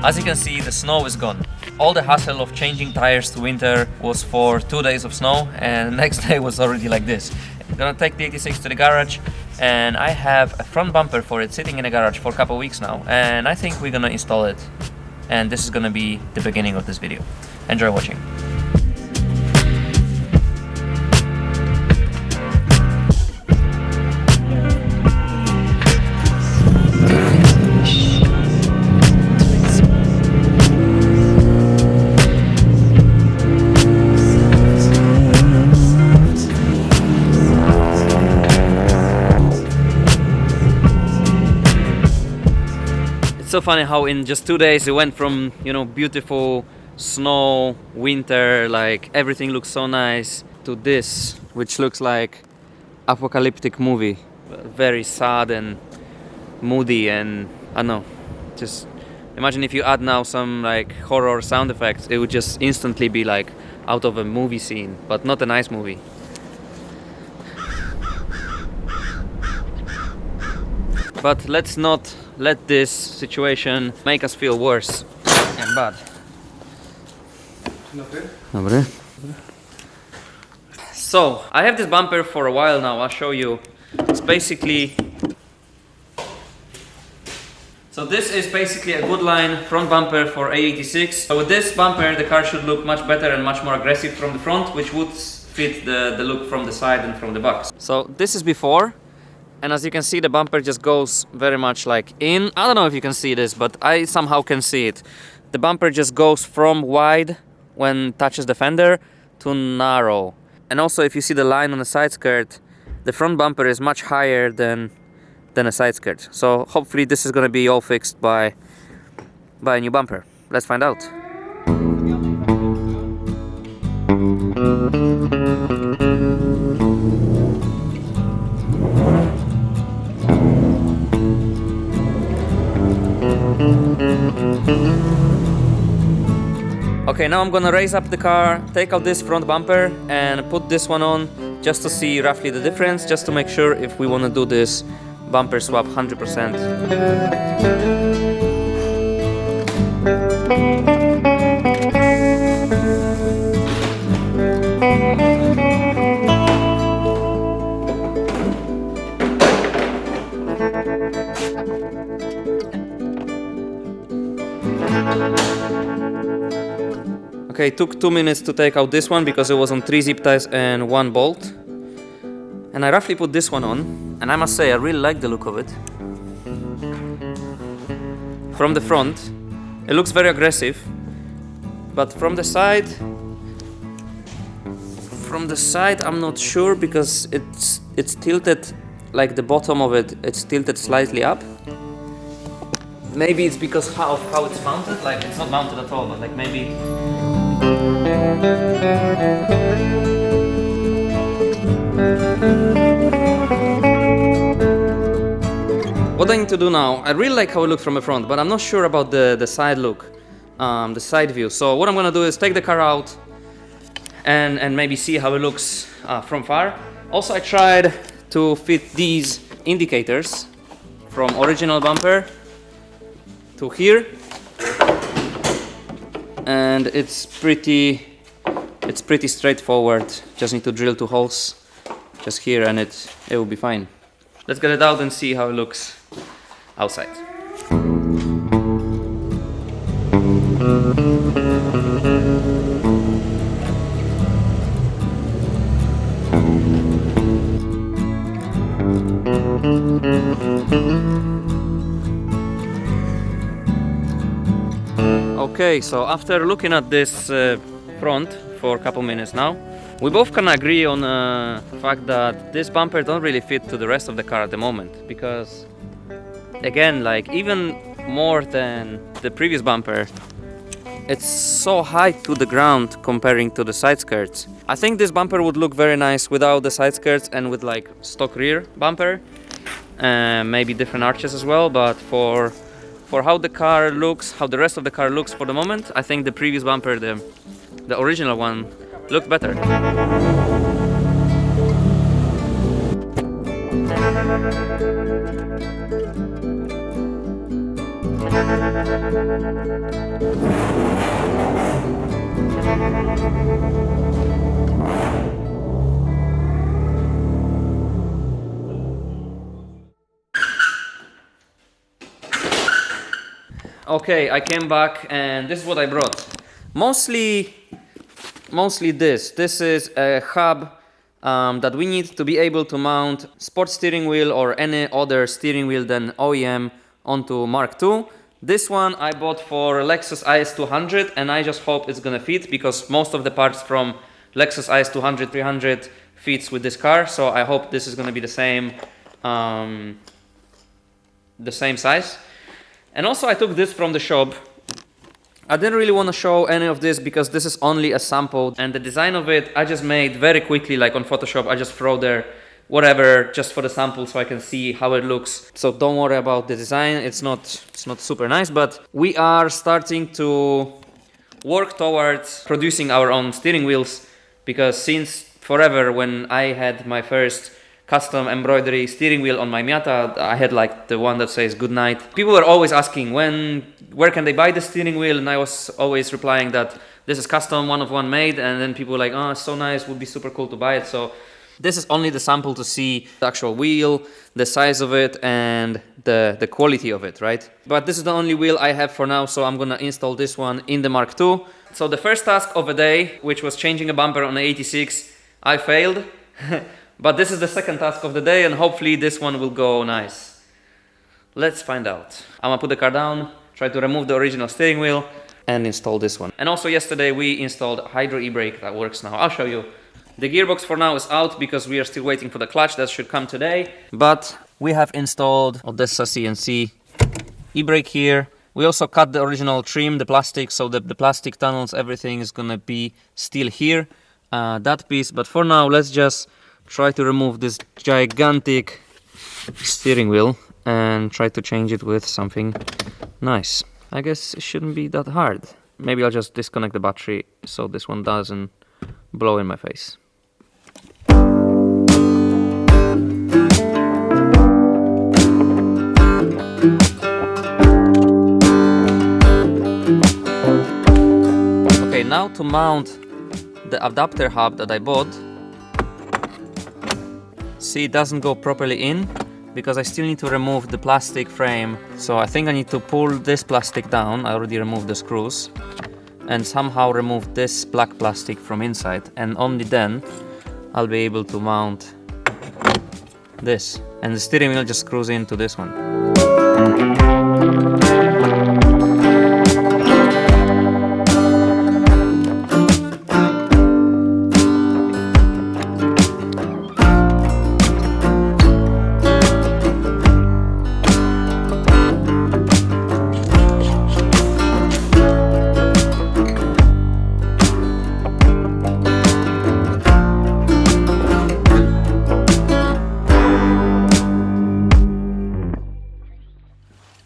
As you can see, the snow is gone. All the hassle of changing tires to winter was for 2 days of snow, and the next day was already like this. I'm gonna take the 86 to the garage, and I have a front bumper for it sitting in the garage for a couple of weeks now, and I think we're gonna install it, and this is gonna be the beginning of this video. Enjoy watching. So funny how in just 2 days it went from, you know, beautiful snow, winter, like everything looks so nice, to this, which looks like apocalyptic movie. Very sad and moody, and I don't know, just imagine if you add now some like horror sound effects, it would just instantly be like out of a movie scene, but not a nice movie. But let's not let this situation make us feel worse and bad. Dobry. So, I have this bumper for a while now, I'll show you. It's basically... So this is basically a Goodline front bumper for AE86. So with this bumper, the car should look much better and much more aggressive from the front, which would fit the look from the side and from the back. So this is before. And as you can see, the bumper just goes very much like in. I don't know if you can see this, but I somehow can see it. The bumper just goes from wide when touches the fender to narrow. And also if you see the line on the side skirt, the front bumper is much higher than a side skirt. So hopefully this is going to be all fixed by a new bumper. Let's find out. Okay, now I'm gonna raise up the car, take out this front bumper and put this one on just to see roughly the difference, just to make sure if we want to do this bumper swap 100%. Okay, it took 2 minutes to take out this one because it was on 3 zip ties and 1 bolt. And I roughly put this one on, and I must say I really like the look of it. From the front, it looks very aggressive, but from the side I'm not sure because it's tilted, like the bottom of it, it's tilted slightly up. Maybe it's because how it's mounted, like it's not mounted at all, but like maybe... What I need to do now, I really like how it looks from the front, but I'm not sure about the side look, the side view. So what I'm gonna do is take the car out and maybe see how it looks from far. Also, I tried to fit these indicators from original bumper to here, and it's pretty straightforward. Just need to drill 2 holes just here and it will be fine. Let's get it out and see how it looks outside. Okay, so after looking at this front for a couple minutes now, we both can agree on the fact that this bumper don't really fit to the rest of the car at the moment, because again, like even more than the previous bumper, it's so high to the ground comparing to the side skirts. I think this bumper would look very nice without the side skirts and with like stock rear bumper, maybe different arches as well, but for how the car looks, how the rest of the car looks for the moment, I think the previous bumper, the original one, looked better. Okay, I came back and this is what I brought. Mostly this. This is a hub that we need to be able to mount sports steering wheel or any other steering wheel than OEM onto Mark II. This one I bought for Lexus IS200 and I just hope it's gonna fit because most of the parts from Lexus IS200 300 fits with this car, so I hope this is gonna be the same size. And also I took this from the shop. I didn't really want to show any of this because this is only a sample, and the design of it I just made very quickly, like on Photoshop. I just throw there whatever just for the sample so I can see how it looks. So don't worry about the design, it's not super nice, but we are starting to work towards producing our own steering wheels, because since forever when I had my first custom embroidery steering wheel on my Miata, I had like the one that says good night. People were always asking where can they buy the steering wheel, and I was always replying that this is custom, one of one made, and then people were like, oh, it's so nice, would be super cool to buy it. So this is only the sample to see the actual wheel, the size of it, and the quality of it, right? But this is the only wheel I have for now, so I'm gonna install this one in the Mark II. So the first task of the day, which was changing a bumper on the 86, I failed. But this is the second task of the day, and hopefully this one will go nice. Let's find out. I'm gonna put the car down, try to remove the original steering wheel, and install this one. And also yesterday we installed Hydro e-brake that works now. I'll show you. The gearbox for now is out because we are still waiting for the clutch. That should come today. But we have installed Odessa CNC e-brake here. We also cut the original trim, the plastic, so the plastic tunnels, everything is gonna be still here, that piece. But for now, let's just try to remove this gigantic steering wheel and try to change it with something nice. I guess it shouldn't be that hard. Maybe I'll just disconnect the battery so this one doesn't blow in my face. Okay, now to mount the adapter hub that I bought. See, it doesn't go properly in because I still need to remove the plastic frame. So I think I need to pull this plastic down. I already removed the screws, and somehow remove this black plastic from inside, and only then I'll be able to mount this, and the steering wheel just screws into this one.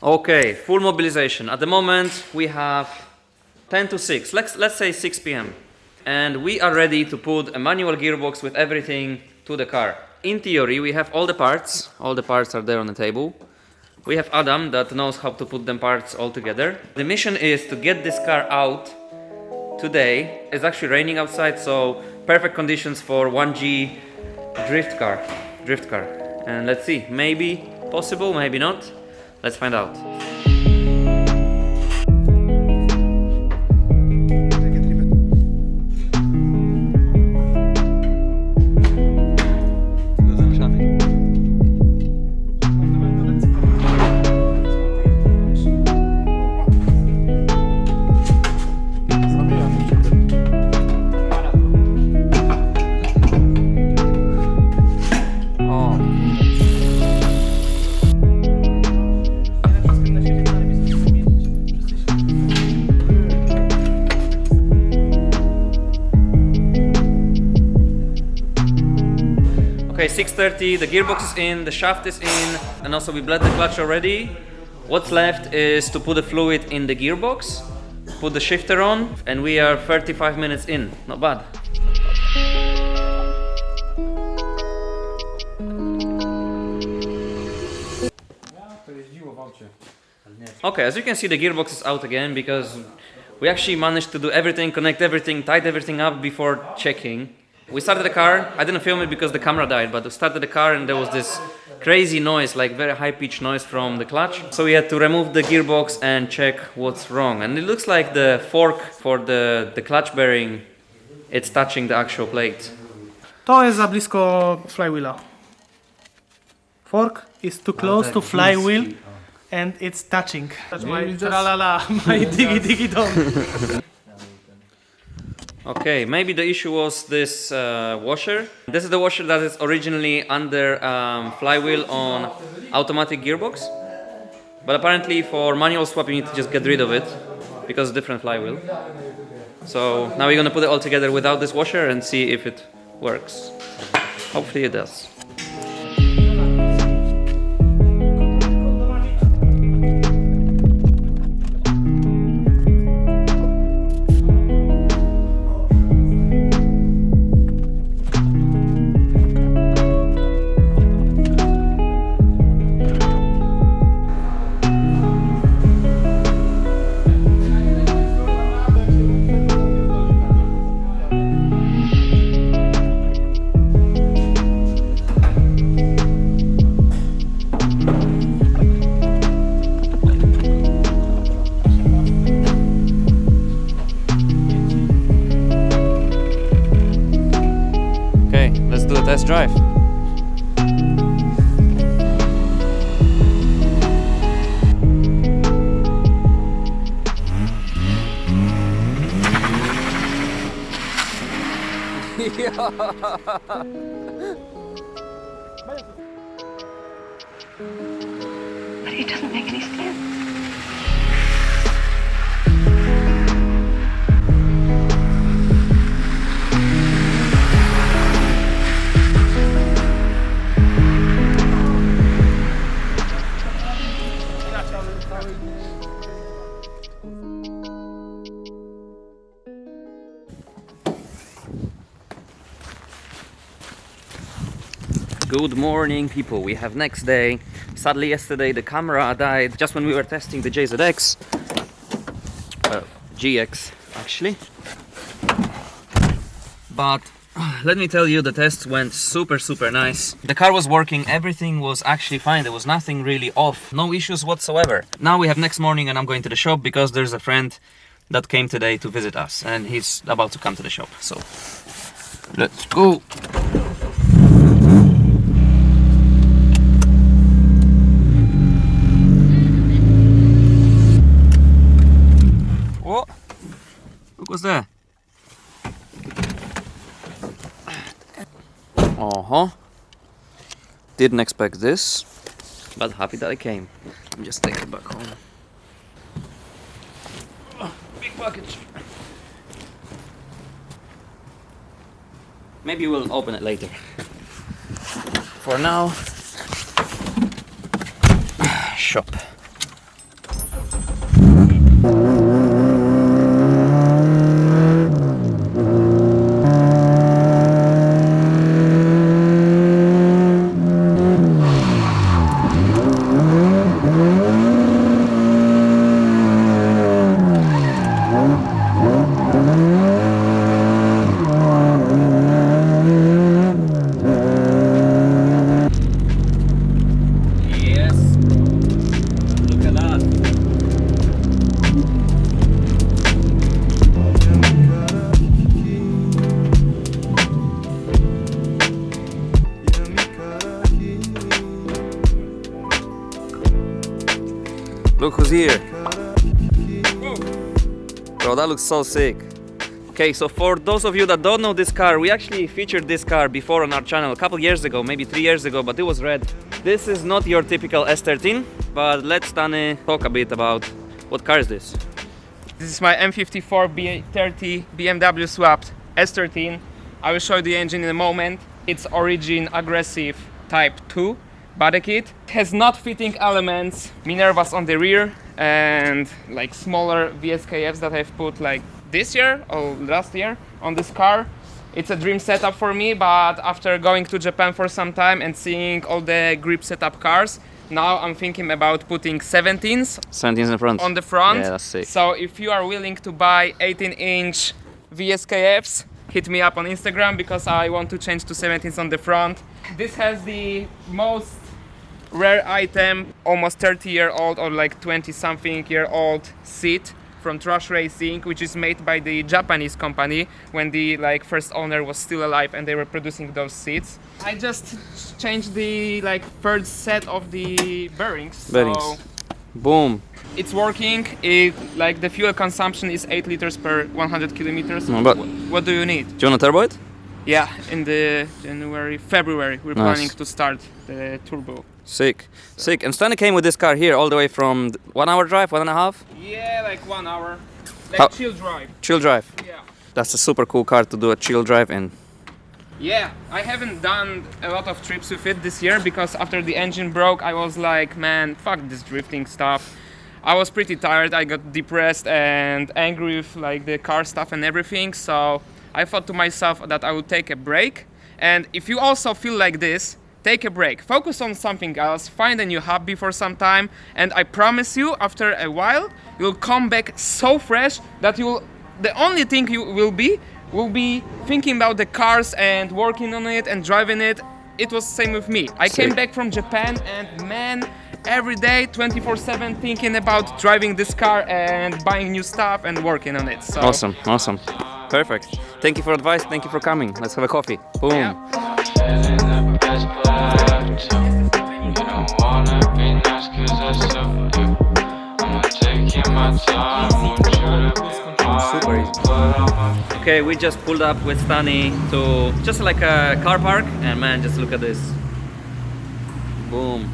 Okay, full mobilization. At the moment we have 10 to 6, let's say 6 p.m. and we are ready to put a manual gearbox with everything to the car. In theory we have all the parts are there on the table. We have Adam that knows how to put them parts all together. The mission is to get this car out today. It's actually raining outside, so perfect conditions for 1G drift car. And let's see, maybe possible, maybe not. Let's find out. Okay, 6:30, the gearbox is in, the shaft is in, and also we bled the clutch already. What's left is to put the fluid in the gearbox, put the shifter on, and we are 35 minutes in. Not bad. Okay, as you can see, the gearbox is out again because we actually managed to do everything, connect everything, tighten everything up before checking. We started the car. I didn't film it because the camera died, but we started the car and there was this crazy noise, like very high-pitched noise from the clutch. So we had to remove the gearbox and check what's wrong. And it looks like the fork for the clutch bearing, it's touching the actual plate. To jest za blisko flywheela. Fork is too close to flywheel and it's touching. That's my tra-la-la, my diggy dong. Okay, maybe the issue was this washer. This is the washer that is originally under flywheel on automatic gearbox. But apparently for manual swap you need to just get rid of it because it's different flywheel. So now we're gonna put it all together without this washer and see if it works. Hopefully it does. Test drive. But it doesn't make any sense. Good morning, people. We have next day. Sadly, yesterday the camera died just when we were testing the JZX. GX, actually. But let me tell you, the test went super nice. The car was working, everything was actually fine. There was nothing really off, no issues whatsoever. Now we have next morning and I'm going to the shop because there's a friend that came today to visit us and he's about to come to the shop. So let's go. Look what's there. Didn't expect this, but happy that I came. I'm just taking it back home. Oh, big package. Maybe we'll open it later. For now, shop. Look who's here. Bro, that looks so sick. Okay, so for those of you that don't know this car, we actually featured this car before on our channel a couple years ago, maybe 3 years ago, but it was red. This is not your typical S13, but let's Stanny talk a bit about what car is this. This is my M54B30 BMW swapped S13. I will show you the engine in a moment. It's Origin Aggressive Type 2 body kit. It has not fitting elements, Minervas on the rear, and like smaller VSKFs that I've put like this year or last year on this car. It's a dream setup for me, but after going to Japan for some time and seeing all the grip setup cars, Now I'm thinking about putting 17s 17s in the front. on the front. Yeah, that's sick. So if you are willing to buy 18-inch VSKFs, hit me up on Instagram because I want to change to 17s on the front. This has the most rare item, almost 30-year-old or like 20-something-year-old seat from Trash Racing, which is made by the Japanese company when the like first owner was still alive and they were producing those seats. I just changed the like third set of the bearings. Bearings. So Boom. it's working. It like the fuel consumption is 8 liters per 100 kilometers. No, but- What do you need? Do you want to turbo it? Yeah, in the February we're Nice. planning to start the turbo. Sick. Sick. And Stanley came with this car here all the way from 1 hour drive, 1.5? Yeah, like 1 hour. Like How- chill drive. Chill drive. Yeah. That's a super cool car to do a chill drive in. Yeah, I haven't done a lot of trips with it this year because after the engine broke, I was like, man, fuck this drifting stuff. I was pretty tired. I got depressed and angry with like the car stuff and everything. So I thought to myself that I would take a break. And if you also feel like this, take a break. Focus on something else. Find a new hobby for some time. And I promise you, after a while, you'll come back so fresh that the only thing you will be thinking about the cars and working on it and driving it. It was the same with me. I came Sick. back from Japan and man, every day 24/7 thinking about driving this car and buying new stuff and working on it. So Awesome. Awesome. Perfect. Thank you for advice. Thank you for coming. Let's have a coffee. Boom. yeah. Super easy. Okay, we just pulled up with Stanny to just like a car park, and man, just look at this. Boom.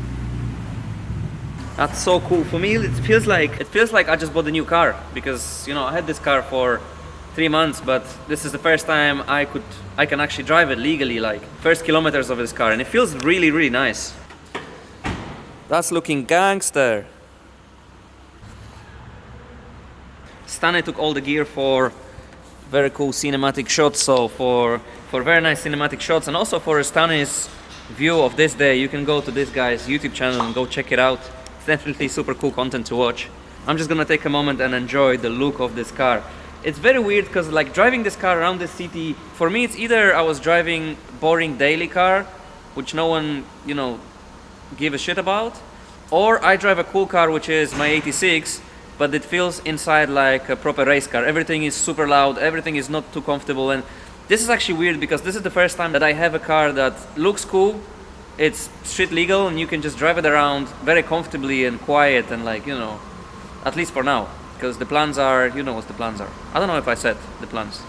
That's so cool. For me, it feels like I just bought a new car because I had this car for 3 months, but this is the first time I can actually drive it legally, like first kilometers of this car, and it feels really, really nice. That's looking gangster. Stanley took all the gear for very cool cinematic shots, so for very nice cinematic shots, and also for Stanley's view of this day, you can go to this guy's YouTube channel and go check it out. It's definitely super cool content to watch. I'm just gonna take a moment and enjoy the look of this car. It's very weird because like driving this car around the city, for me it's either I was driving boring daily car, which no one, give a shit about, or I drive a cool car, which is my 86, but it feels inside like a proper race car. Everything is super loud, everything is not too comfortable, and this is actually weird because this is the first time that I have a car that looks cool, it's street legal, and you can just drive it around very comfortably and quiet and like, at least for now. Because the plans are, what the plans are. I don't know if I said the plans.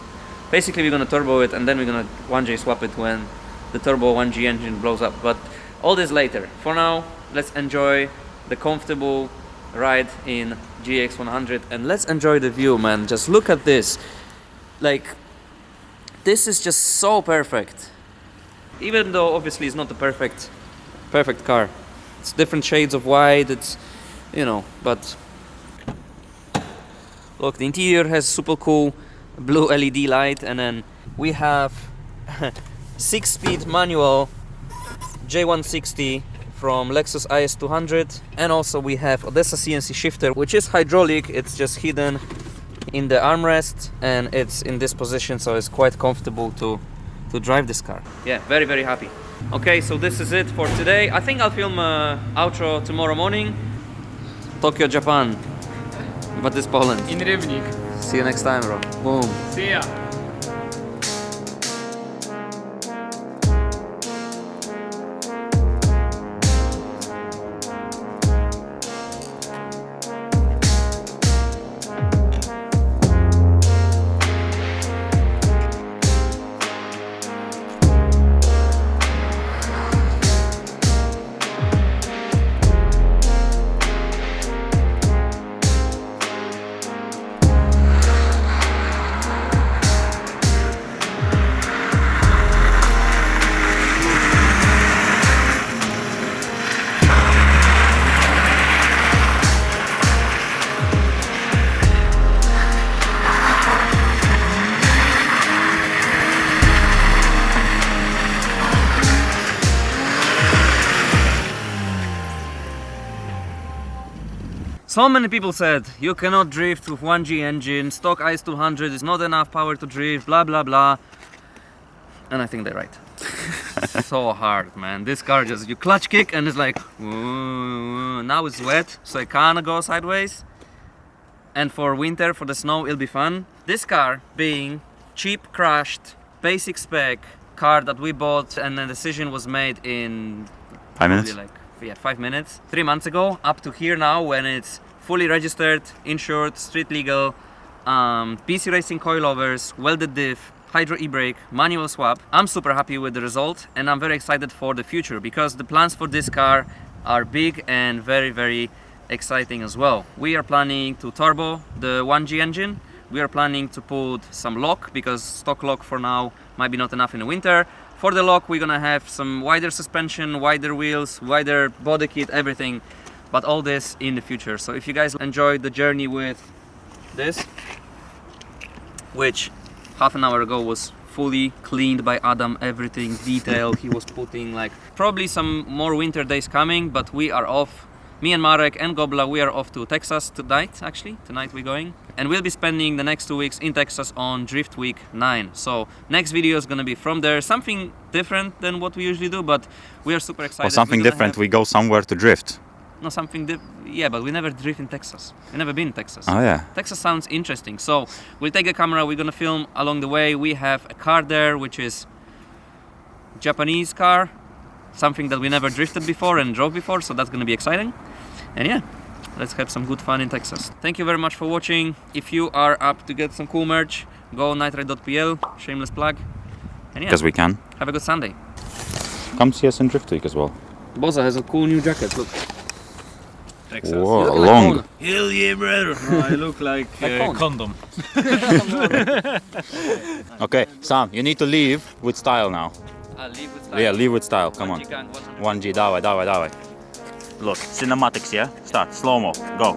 Basically, we're gonna turbo it and then we're gonna 1J swap it when the turbo 1G engine blows up. But all this later. For now, let's enjoy the comfortable ride in GX100 and let's enjoy the view, man. Just look at this. Like, this is just so perfect. Even though obviously it's not the perfect car. It's different shades of white. It's, but. Look, the interior has super cool blue LED light, and then we have 6-speed manual J160 from Lexus IS200, and also we have Odessa CNC shifter, which is hydraulic. It's just hidden in the armrest, and it's in this position, so it's quite comfortable to drive this car. Yeah, very, very happy. Okay, so this is it for today. I think I'll film outro tomorrow morning. Tokyo, Japan. But this Poland. In Rybnik. See you next time, bro. Boom. See ya. So many people said you cannot drift with 1G engine, stock AE86 is not enough power to drift, blah blah blah. And I think they're right. So hard, man. This car just, you clutch kick and it's like, now it's wet, so it kinda go sideways. And for winter, for the snow, it'll be fun. This car being cheap, crashed, basic spec car that we bought, and the decision was made in 5 minutes? like, yeah, 5 minutes. 3 months ago, up to here now, when it's fully registered, insured, street legal, PC racing coilovers, welded diff, hydro e-brake, manual swap. I'm super happy with the result, and I'm very excited for the future because the plans for this car are big and very, very exciting as well. We are planning to turbo the 1G engine. We are planning to put some lock because stock lock for now might be not enough in the winter. For the lock, we're gonna have some wider suspension, wider wheels, wider body kit, everything, but all this in the future. So if you guys enjoyed the journey with this, which half an hour ago was fully cleaned by Adam, everything detailed, he was putting like, probably some more winter days coming, but we are off. Me and Marek and Gobla, we are off to Texas tonight, actually. Tonight we're going. And we'll be spending the next 2 weeks in Texas on Drift Week 9. So next video is gonna be from there. Something different than what we usually do, but we are super excited. Or something different, we go somewhere to drift. No, something yeah, but we never drift in Texas. We never been in Texas. Oh yeah. Texas sounds interesting. So we'll take a camera, we're gonna film along the way. We have a car there, which is Japanese car. Something that we never drifted before and drove before, so that's gonna be exciting. And yeah, let's have some good fun in Texas. Thank you very much for watching. If you are up to get some cool merch, go nightride.pl, shameless plug. And yeah, Because we can. have a good Sunday. Come see us in Drift Week as well. Boza has a cool new jacket, look. Texas. Whoa, You look like long. Cone. Hell yeah, brother. No, I look like Cone. condom. Okay, Sam, you need to leave with style now. Leave with style. Yeah, leave with style, come on. 1G gang, 100. 1G, dawaj, dawaj, dawaj. Look, cinematics, yeah? Start, slow-mo, go.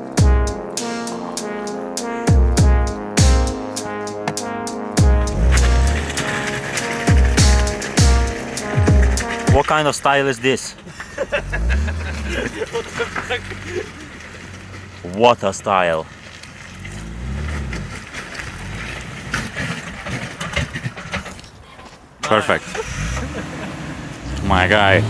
What kind of style is this? What a style. Perfect. My guy.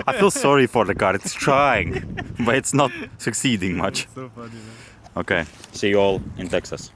I feel sorry for the car, it's trying, but it's not succeeding much. So funny, man. Okay, see you all in Texas.